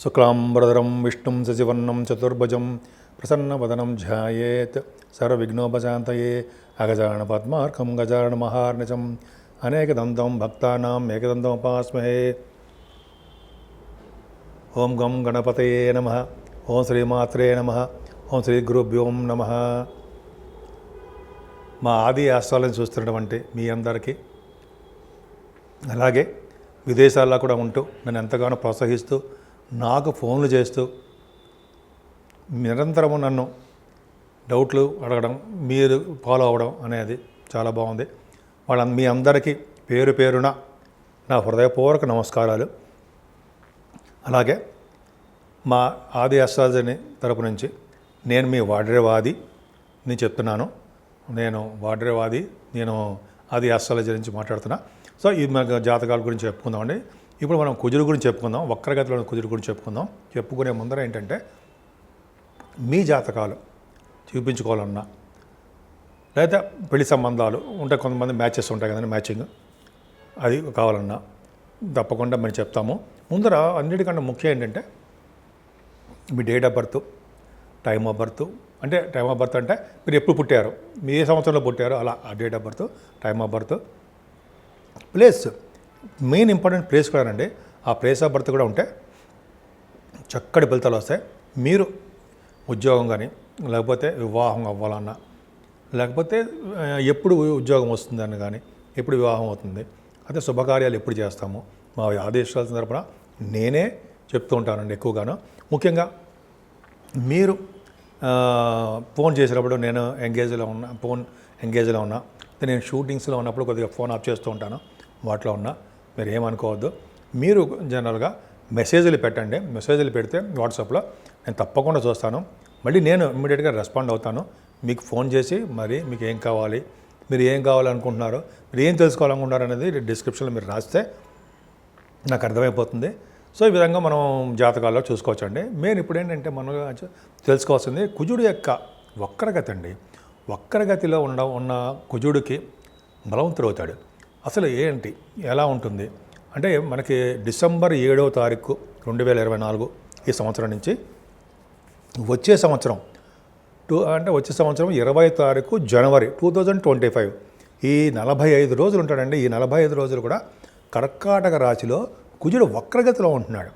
శుక్లాంబరధరం విష్ణుం శశివర్ణం చతుర్భుజం ప్రసన్నవదనం ధ్యాయేత్ సర్వవిఘ్నోపశాంతయే అగజానన పద్మార్కం గజానన మహార్నిశం అనేకదంతం భక్తానాం ఏకదంతముపాస్మహే. ఓం గం గణపతయే నమః. ఓం శ్రీమాత్రే నమః. ఓం శ్రీ గురుభ్యో నమః. మా ఆది ఆశ్వాలను చూస్తున్నటువంటి మీ అందరికీ, అలాగే విదేశాల్లో కూడా ఉంటూ నన్ను ఎంతగానో ప్రోత్సహిస్తూ నాకు ఫోన్లు చేస్తూ నిరంతరము నన్ను డౌట్లు అడగడం, మీరు ఫాలో అవ్వడం అనేది చాలా బాగుంది. మీ అందరికీ పేరు పేరున నా హృదయపూర్వక నమస్కారాలు. అలాగే మా ఆది అష్టాదశి తరపు నుంచి నేను మీ వాడ్రేవాది నేను చెప్తున్నాను. నేను వాడ్రేవాది, నేను ఆది అష్టాదశి నుంచి మాట్లాడుతున్నా. సో ఈ జాతకాల గురించి చెప్పుకుందామండి. ఇప్పుడు మనం కుజుడు గురించి చెప్పుకుందాం, వక్రగతిలో కుజుడు గురించి చెప్పుకుందాం. చెప్పుకునే ముందర ఏంటంటే, మీ జాతకాలు చూపించుకోవాలన్నా, లేదా పెళ్లి సంబంధాలు ఉంటే కొంతమంది మ్యాచెస్ ఉంటాయి కదండి, మ్యాచింగ్ అది కావాలన్నా తప్పకుండా మేము చెప్తాము. ముందర అన్నిటికన్నా ముఖ్యం ఏంటంటే మీ date of birth, time of birth. అంటే టైమ్ ఆఫ్ బర్త్ అంటే మీరు ఎప్పుడు పుట్టారు, మీ ఏ సంవత్సరంలో పుట్టారో అలా ఆ date of birth, time of birth, place, main important place కూడా అండి. ఆ ప్లేస్ ఆఫ్ బర్త్ కూడా ఉంటే చక్కటి ఫలితాలు వస్తాయి. మీరు ఉద్యోగం కానీ, లేకపోతే వివాహం అవ్వాలన్నా, లేకపోతే ఎప్పుడు ఉద్యోగం వస్తుందని కానీ, ఎప్పుడు వివాహం అవుతుంది, అదే శుభకార్యాలు ఎప్పుడు చేస్తాము, మా ఆదేశాల తరపున నేనే చెప్తూ ఉంటానండి ఎక్కువగాను. ముఖ్యంగా మీరు ఫోన్ చేసినప్పుడు నేను ఫోన్ ఎంగేజ్లో ఉన్నా, నేను షూటింగ్స్లో ఉన్నప్పుడు కొద్దిగా ఫోన్ ఆఫ్ చేస్తూ ఉంటాను. వాటిలో ఉన్నా మీరు ఏమనుకోవద్దు. మీరు జనరల్గా మెసేజ్లు పెట్టండి. మెసేజ్లు పెడితే వాట్సాప్లో నేను తప్పకుండా చూస్తాను. మళ్ళీ నేను ఇమ్మీడియట్గా రెస్పాండ్ అవుతాను. మీకు ఫోన్ చేసి మరి మీకు ఏం కావాలి, మీరు ఏం కావాలనుకుంటున్నారో, మీరు ఏం తెలుసుకోవాలనుకుంటున్నారు అనేది డిస్క్రిప్షన్లో మీరు రాస్తే నాకు అర్థమైపోతుంది. సో ఈ విధంగా మనం జాతకాల్లో చూసుకోవచ్చండి. మెయిన్ ఇప్పుడు ఏంటంటే మనం తెలుసుకోవాల్సింది కుజుడు యొక్క వక్రగతి అండి. వక్రగతిలో ఉన్న కుజుడికి బలవంతుడు అవుతాడు. అసలు ఏంటి, ఎలా ఉంటుంది అంటే, మనకి డిసెంబర్ 7వ తారీఖు 2024 ఈ సంవత్సరం నుంచి వచ్చే సంవత్సరం వచ్చే సంవత్సరం 20వ తారీఖు జనవరి 2025 ఈ 45 రోజులు ఉంటాడండి. ఈ 45 రోజులు కూడా కర్కాటక రాశిలో కుజుడు వక్రగతిలో ఉంటున్నాడు.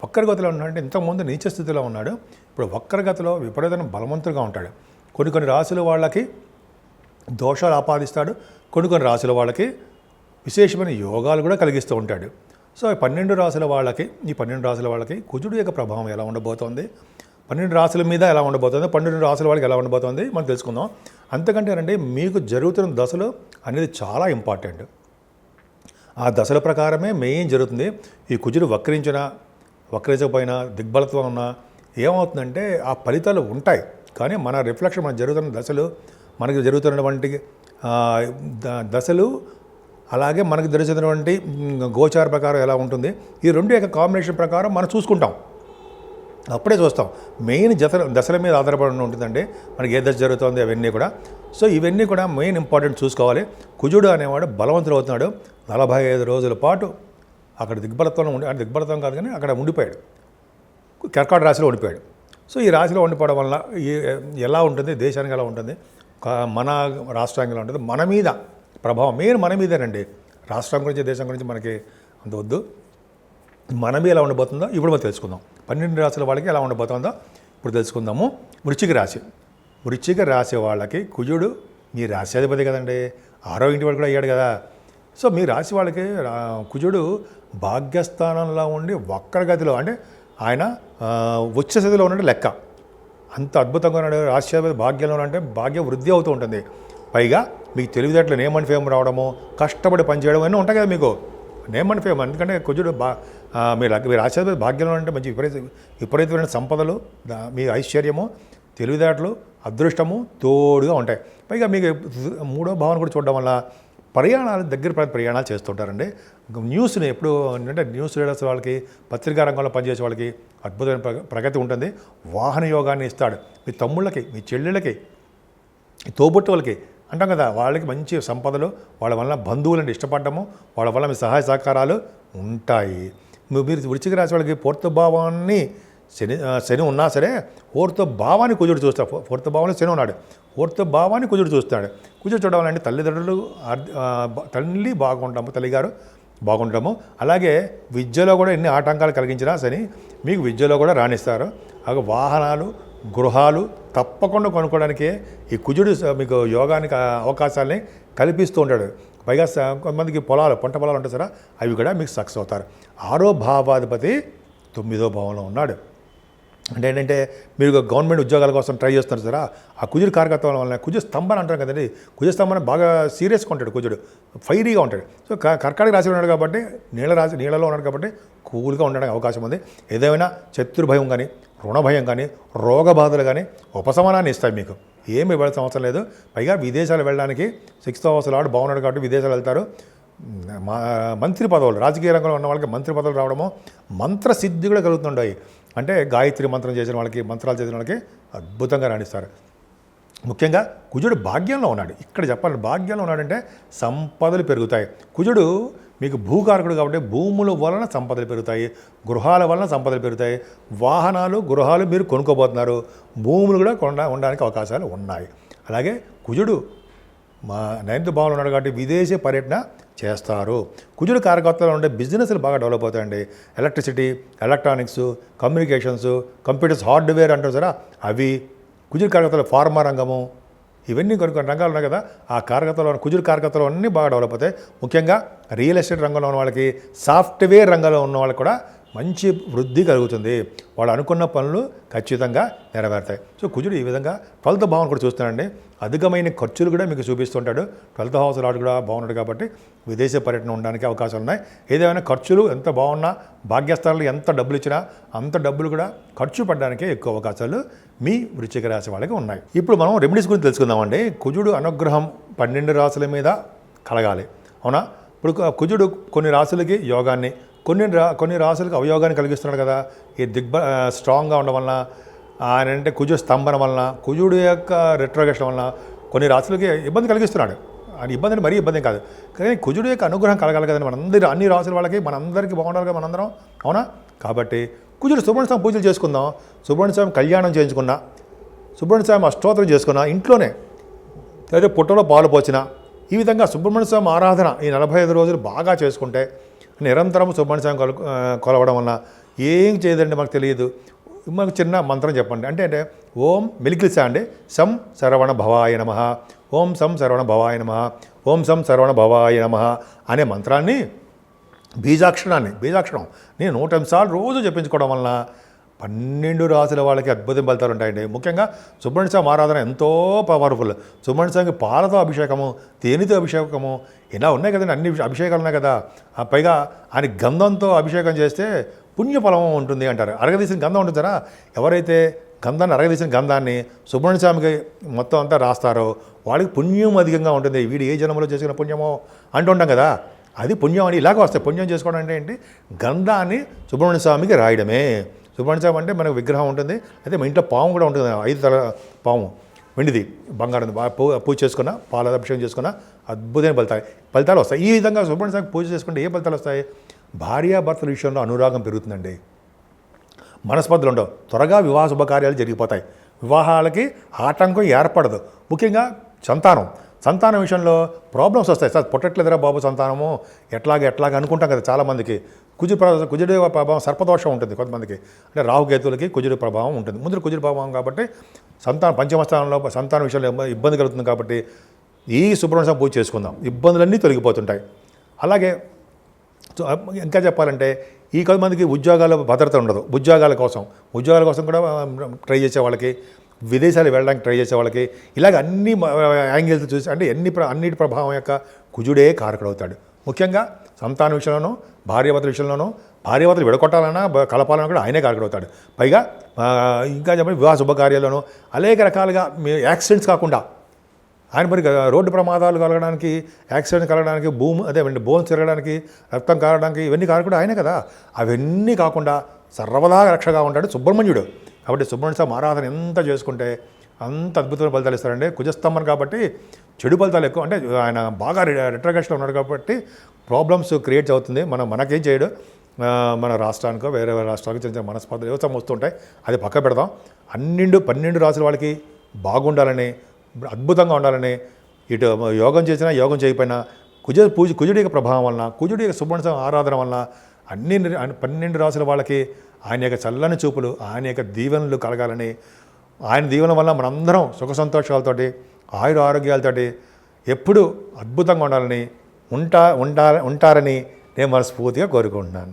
వక్రగతిలో ఉన్నాడంటే ఇంతకుముందు నీచ స్థితిలో ఉన్నాడు, ఇప్పుడు వక్రగతిలో విపరీతమైన బలవంతుడుగా ఉంటాడు. కొన్ని రాశుల వాళ్ళకి దోషాలు ఆపాదిస్తాడు, కొన్ని రాశుల వాళ్ళకి విశేషమైన యోగాలు కూడా కలిగిస్తూ ఉంటాడు. సో 12 రాశుల వాళ్ళకి కుజుడు యొక్క ప్రభావం ఎలా ఉండబోతోంది, 12 రాశుల మీద ఎలా ఉండబోతుంది, 12 రాశుల వాళ్ళకి ఎలా ఉండబోతోంది మనం తెలుసుకుందాం. అంతకంటేనండి, మీకు జరుగుతున్న దశలు అనేది చాలా ఇంపార్టెంట్. ఆ దశల ప్రకారమే మెయిన్ జరుగుతుంది. ఈ కుజుడు వక్రించకపోయినా, దిగ్బలత్వం ఉన్నా ఏమవుతుందంటే ఆ ఫలితాలు ఉంటాయి. కానీ మన రిఫ్లెక్షన్, మనకు జరుగుతున్న దశలు, మనకి జరుగుతున్నటువంటి దశలు, అలాగే మనకు తెలిసినటువంటి గోచార ప్రకారం ఎలా ఉంటుంది, ఈ రెండు యొక్క కాంబినేషన్ ప్రకారం మనం చూసుకుంటాం. అప్పుడే చూస్తాం. మెయిన్ దశల మీద ఆధారపడి ఉంటుందండి మనకి ఏ దశ జరుగుతుంది అవన్నీ కూడా. సో ఇవన్నీ కూడా మెయిన్ ఇంపార్టెంట్ చూసుకోవాలి. కుజుడు అనేవాడు బలవంతుడు అవుతున్నాడు. 45 రోజుల పాటు అక్కడ దిగ్బలత్వం కాదు కానీ అక్కడ ఉండిపోయాడు, కర్కాటక రాశిలో ఉండిపోయాడు. సో ఈ రాశిలో ఉండిపోవడం వల్ల ఎలా ఉంటుంది, దేశానికి ఎలా ఉంటుంది, మన రాష్ట్రానికి ఎలా ఉంటుంది, మన మీద ప్రభావం మెయిన్ మన మీదేనండి. రాష్ట్రం గురించి, దేశం గురించి మనకి అంత వద్దు. మన మీద ఎలా ఉండబోతుందో ఇప్పుడు మనం తెలుసుకుందాం. 12 రాశుల వాళ్ళకి ఎలా ఉండబోతుందో ఇప్పుడు తెలుసుకుందాము. వృశ్చిక రాశి వాళ్ళకి కుజుడు మీ రాశ్యాధిపతి కదండి, 6వ ఇంటి వాడు కూడా అయ్యాడు కదా. సో మీ రాశి వాళ్ళకి కుజుడు భాగ్యస్థానంలో ఉండి వక్రగతిలో, అంటే ఆయన ఉచ్చ స్థితిలో ఉన్నాడు లెక్క. అంత అద్భుతంగా ఉన్నాడు. రాశ్యాధిపతి భాగ్యంలో అంటే భాగ్య వృద్ధి అవుతూ ఉంటుంది. పైగా మీకు తెలివితేటలు నేమ్ అండ్ ఫేమ్ రావడము, కష్టపడి పనిచేయడం అన్నీ ఉంటాయి కదా మీకు నేమ్ అండ్ ఫేమ్. ఎందుకంటే కుజుడు మీరు రాశ్యాధిపతి భాగ్యంలో అంటే మంచి విపరీతమైన సంపదలు, మీ ఐశ్వర్యము, తెలివితేటలు, అదృష్టము తోడుగా ఉంటాయి. పైగా మీకు 3వ భావన కూడా చూడడం వల్ల ప్రయాణాలు చేస్తుంటారండి. న్యూస్ని ఎప్పుడు అంటే న్యూస్ రీడర్స్ వాళ్ళకి, పత్రికా రంగంలో పనిచేసే వాళ్ళకి అద్భుతమైన ప్రగతి ఉంటుంది. వాహన యోగాన్ని ఇస్తాడు. మీ తమ్ముళ్ళకి, మీ చెల్లెళ్ళకి, తోబుట్టువులకి అంటాం కదా, వాళ్ళకి మంచి సంపదలు, వాళ్ళ వల్ల బంధువులను ఇష్టపడము, వాళ్ళ వల్ల మీ సహాయ సహకారాలు ఉంటాయి. మీరు వృశ్చిక రాశి వాళ్ళకి ఫోర్త్ భావాన్ని శని ఉన్నా సరే ఫోర్త్ భావాన్ని కుజుడు చూస్తాడు. ఫోర్త్ భావాన్ని శని ఉన్నాడు, ఫోర్త్ భావాన్ని కుజుడు చూస్తాడు. కుజుడు చూడడం అంటే తల్లిదండ్రులు తల్లి బాగుంటాము, తల్లిగారు బాగుంటాము. అలాగే విద్యలో కూడా ఎన్ని ఆటంకాలు కలిగించినా సరే మీకు విద్యలో కూడా రాణిస్తారు. అలాగే వాహనాలు, గృహాలు తప్పకుండా కొనుక్కోవడానికే ఈ కుజుడు మీకు యోగానికి అవకాశాలని కల్పిస్తూ ఉంటాడు. పైగా కొంతమందికి పంట పొలాలు ఉంటాయి సరే, అవి కూడా మీకు సక్సెస్ అవుతారు. 6వ భావాధిపతి 9వ భావంలో ఉన్నాడు. అంటే ఏంటంటే మీరు గవర్నమెంట్ ఉద్యోగాల కోసం ట్రై చేస్తున్నారు సరే, ఆ కుజుడు కారకత్వం వల్ల కుజు స్తంభన అంటారు కదండి. కుజు స్తంభన బాగా సీరియస్గా ఉంటాడు, కుజుడు ఫైరీగా ఉంటాడు. సో కర్కాటక రాశిలో ఉన్నాడు కాబట్టి నీళ్ళలో ఉన్నాడు కాబట్టి కూల్గా ఉండడానికి అవకాశం ఉంది. ఏదైనా శత్రు భయం కానీ, రుణ భయం కానీ, రోగ బాధలు కానీ ఉపశమనాన్ని ఇస్తాయి మీకు. ఏమి ఇవ్వాల్సిన అవసరం లేదు. పైగా విదేశాలు వెళ్ళడానికి 6th హౌస్ లార్డ్ బాగున్నాడు కాబట్టి విదేశాలు వెళ్తారు. మంత్రి పదవులు, రాజకీయ రంగంలో ఉన్న వాళ్ళకి మంత్రి పదవులు రావడము, మంత్రసిద్ధి కూడా కలుగుతుంటాయి. అంటే గాయత్రి మంత్రం చేసిన వాళ్ళకి, మంత్రాలు చేసిన వాళ్ళకి అద్భుతంగా రాణిస్తారు. ముఖ్యంగా కుజుడు భాగ్యంలో ఉన్నాడు. ఇక్కడ చెప్పాలి, భాగ్యంలో ఉన్నాడంటే సంపదలు పెరుగుతాయి. కుజుడు మీకు భూకారకుడు కాబట్టి భూముల వలన సంపదలు పెరుగుతాయి, గృహాల వలన సంపదలు పెరుగుతాయి. వాహనాలు, గృహాలు మీరు కొనుక్కోబోతున్నారు, భూములు కూడా ఉండడానికి అవకాశాలు ఉన్నాయి. అలాగే కుజుడు 9th భావంలో ఉన్నాడు కాబట్టి విదేశీ పర్యటన చేస్తారు. కుజుడు కారకత్వంలో ఉండే బిజినెస్లు బాగా డెవలప్ అవుతాయండి. Electricity, electronics, communications, computers, hardware అంటారు సరే, అవి కుజుడు కారకత్వంలో ఫార్మా రంగము, ఇవన్నీ కొన్ని రంగాలు ఉన్నాయి కదా. ఆ కారకత్వంలో కుజుడు కారకత్వంలో అన్నీ బాగా డెవలప్ అవుతాయి. ముఖ్యంగా రియల్ ఎస్టేట్ రంగంలో ఉన్న వాళ్ళకి, సాఫ్ట్వేర్ రంగంలో ఉన్న వాళ్ళకి కూడా మంచి వృద్ధి కలుగుతుంది. వాళ్ళు అనుకున్న పనులు ఖచ్చితంగా నెరవేరుతాయి. సో కుజుడు ఈ విధంగా 12th భావం కూడా చూస్తానండి. అధికమైన ఖర్చులు కూడా మీకు చూపిస్తుంటాడు. 12th హౌస్ లార్డ్ కూడా బాగున్నాడు కాబట్టి విదేశీ పర్యటన ఉండడానికి అవకాశాలు ఉన్నాయి. ఏదేమైనా ఖర్చులు ఎంత బాగున్నా, భాగ్యస్థానాలు ఎంత డబ్బులు ఇచ్చినా అంత డబ్బులు కూడా ఖర్చు పడడానికే ఎక్కువ అవకాశాలు మీ వృశ్చిక రాశి వాళ్ళకి ఉన్నాయి. ఇప్పుడు మనం రెమెడీస్ గురించి తెలుసుకుందామండి. కుజుడు అనుగ్రహం 12 రాశుల మీద కలగాలి, అవునా? ఇప్పుడు కుజుడు కొన్ని రాశులకి యోగాన్ని, కొన్ని రాశులకు అవయోగాన్ని కలిగిస్తున్నాడు కదా. ఈ స్ట్రాంగ్గా ఉండడం వలన, ఆయన అంటే కుజు స్తంభన వలన, కుజుడు యొక్క రెట్రోగేషన్ వలన కొన్ని రాశులకి ఇబ్బంది కలిగిస్తున్నాడు. అది ఇబ్బంది మరీ ఇబ్బంది కాదు, కానీ కుజుడు యొక్క అనుగ్రహం కలగాలి కదండి మనందరూ, అన్ని రాశుల వాళ్ళకి, మనందరికీ బాగుండాలి కదా మనందరం, అవునా? కాబట్టి కుజుడు సుబ్రహ్మణ్య స్వామి పూజలు చేసుకుందాం, సుబ్రహ్మణ్య స్వామి కళ్యాణం చేయించుకున్నా, సుబ్రహ్మణ్య స్వామి అష్టోత్తరం చేసుకున్నా ఇంట్లోనే, లేదా పుట్టలో పాలు పోసిన, ఈ విధంగా సుబ్రహ్మణ్య స్వామి ఆరాధన ఈ 45 రోజులు బాగా చేసుకుంటే, నిరంతరం సుబ్రహ్మణ్య స్వామి కొలవడం వల్ల ఏం చేయదండి మనకు తెలియదు. మనకు చిన్న మంత్రం చెప్పండి. అంటే ఓం మిలికిలిసా అండి, సం శరవణ భవాయ నమః, ఓం సం శరవణ భవాయ నమః, ఓం సం శరవణ భవాయ నమః అనే మంత్రాన్ని, బీజాక్షరం నేను 108 సార్లు రోజు చెప్పించుకోవడం వలన 12 రాశుల వాళ్ళకి అద్భుతం ఫలితాలు ఉంటాయండి. ముఖ్యంగా సుబ్రహ్మణ్య స్వామి ఆరాధన ఎంతో పవర్ఫుల్. సుబ్రహ్మణ్య స్వామికి పాలతో అభిషేకము, తేనెతో అభిషేకము, ఇలా ఉన్నాయి కదండి, అన్ని అభిషేకాలు ఉన్నాయి కదా. పైగా ఆయన గంధంతో అభిషేకం చేస్తే పుణ్యఫలం ఉంటుంది అంటారు. అరగదీసిన గంధం ఉంటుంది కదా, ఎవరైతే అరగదీసిన గంధాన్ని సుబ్రహ్మణ్య స్వామికి మొత్తం అంతా రాస్తారో వాళ్ళకి పుణ్యం అధికంగా ఉంటుంది. వీడు ఏ జన్మలో చేసుకున్న పుణ్యమో అంటుంటాం కదా, అది పుణ్యం అని ఇలాగ వస్తాయి. పుణ్యం చేసుకోవడం అంటే ఏంటి? గంధాన్ని సుబ్రహ్మణ్య స్వామికి రాయడమే. సుబ్రహ్మణ్య స్వామి అంటే మనకు విగ్రహం ఉంటుంది, అయితే మా ఇంట్లో పాము కూడా ఉంటుంది, 5 తల పాము, వెండిది, బంగారం, పూజ చేసుకున్న, పాల అభిషేకం చేసుకున్న అద్భుతమైన ఫలితాలు వస్తాయి. ఈ విధంగా సుబ్రహ్మణ్య స్వామి పూజ చేసుకుంటే ఏ ఫలితాలు వస్తాయి? భార్యాభర్తల విషయంలో అనురాగం పెరుగుతుందండి, మనస్పర్ధలు ఉండవు, త్వరగా వివాహ శుభకార్యాలు జరిగిపోతాయి, వివాహాలకి ఆటంకం ఏర్పడదు. ముఖ్యంగా సంతానం విషయంలో ప్రాబ్లమ్స్ వస్తాయి. సార్ పుట్టట్లేదురా బాబు సంతానము, ఎట్లాగ అనుకుంటాం కదా చాలామందికి. కుజుడి ప్రభావం, సర్పదోషం ఉంటుంది కొంతమందికి, అంటే రాహుకేతులకి కుజుడి ప్రభావం ఉంటుంది. ముందు కుజుడి ప్రభావం కాబట్టి పంచమస్థానంలో సంతాన విషయంలో ఇబ్బంది కలుగుతుంది. కాబట్టి ఈ సుబ్రహ్మణ్య స్వామి పూజ చేసుకుందాం, ఇబ్బందులన్నీ తొలగిపోతుంటాయి. అలాగే ఇంకా చెప్పాలంటే ఈ కొంతమందికి ఉద్యోగాల భద్రత ఉండదు, ఉద్యోగాల కోసం కూడా ట్రై చేసే వాళ్ళకి, విదేశాలు వెళ్ళడానికి ట్రై చేసే వాళ్ళకి, ఇలాగ అన్ని యాంగిల్స్ చూసి, అంటే అన్నిటి ప్రభావం యొక్క కుజుడే కారకుడు అవుతాడు. ముఖ్యంగా సంతాన విషయంలోనూ, భార్యాభర్తల విషయంలోనూ, భార్యాభర్తలు విడగొట్టాలన్నా కలపాలన్నా కూడా ఆయనే కారకుడు అవుతాడు. పైగా ఇంకా చెప్పండి వివాహ శుభకార్యాల్లోనూ అనేక రకాలుగా యాక్సిడెంట్స్ కాకుండా, ఆయన మరి రోడ్డు ప్రమాదాలు కలగడానికి, యాక్సిడెంట్ కలగడానికి, బోన్స్ తిరగడానికి, రక్తం కారడానికి, ఇవన్నీ కారకుడు ఆయనే కదా. అవన్నీ కాకుండా సర్వదా రక్షగా ఉంటాడు సుబ్రహ్మణ్యుడు. కాబట్టి సుబ్రహ్మణ్య స్వామి ఆరాధన ఎంత చేసుకుంటే అంత అద్భుతమైన ఫలితాలు ఇస్తారండి. కుజస్తంభన కాబట్టి చెడు ఫలితాలు ఎక్కువ, అంటే ఆయన బాగా రెట్రోగేషన్లో ఉన్నాడు కాబట్టి ప్రాబ్లమ్స్ క్రియేట్ అవుతుంది. మనకేం చేయడు. మన రాష్ట్రానికో వేరే వేరే రాష్ట్రానికి చిన్న చిన్న మనస్పర్ధలు ఏవో వస్తుంటాయి, అది పక్క పెడదాం. 12 రాసుల వాళ్ళకి బాగుండాలని, అద్భుతంగా ఉండాలని, ఇటు యోగం చేసినా యోగం చేయకపోయినా కుజుడి యొక్క ప్రభావం వలన, కుజుడి యొక్క సుబ్రహ్మణ్య ఆరాధన వలన 12 రాసుల వాళ్ళకి ఆయన యొక్క చల్లని చూపులు, ఆయన యొక్క దీవెనలు కలగాలని, ఆయన దీవెన వల్ల మనందరం సుఖ సంతోషాలతోటి ఆయుర ఆరోగ్యాలతోటి ఎప్పుడూ అద్భుతంగా ఉండాలని ఉంటారని నేను మనస్ఫూర్తిగా కోరుకుంటున్నాను.